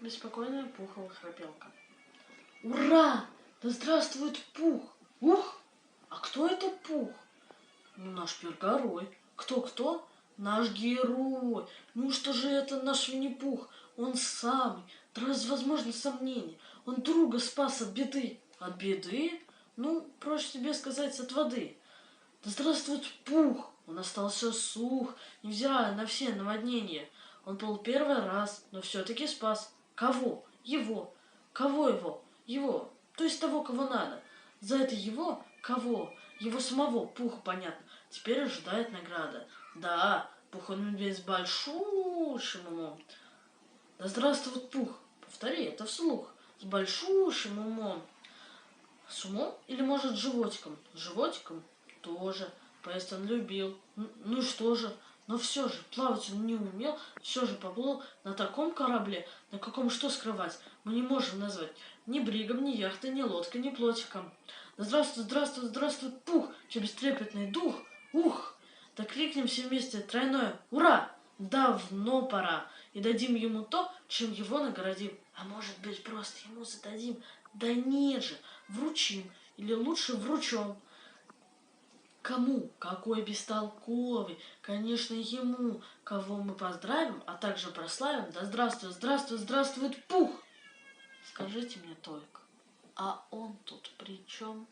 беспокойно пухала храпелка. Ура! Да здравствует Пух! Ух! А кто это Пух? Ну, наш Пергорой. Кто-кто? Наш герой. Ну что же это наш Винни-Пух? Он самый. Да разве возможно сомнение? Он друга спас от беды. От беды? Ну, проще тебе сказать, от воды. Да здравствует Пух! Он остался сух, невзирая на все наводнения. Он плыл первый раз, но все-таки спас. Кого? Его. Кого его? Его. То есть того, кого надо. За это его? Кого? Его самого, Пуха, понятно. Теперь ожидает награда. Да, Пух он весь большущим умом. Да здравствует Пух! Повтори это вслух. С большущим умом. С умом или, может, с животиком? С животиком тоже. Поесть он любил. Ну и что же? Но все же, плавать он не умел, все же поплыл на таком корабле, на каком что скрывать, мы не можем назвать ни бригом, ни яхтой, ни лодкой, ни плотиком. Да здравствуй, здравствуй, здравствуй, Пух, че бестрепетный дух, ух! Да кликнем все вместе тройное «Ура!» Давно пора, и дадим ему то, чем его наградим. А может быть, просто ему зададим? Да нет же, вручим, или лучше вручем. Кому? Какой бестолковый? Конечно, ему, кого мы поздравим, а также прославим. Да здравствует, здравствует, здравствует Пух! Скажите мне только, а он тут при чем?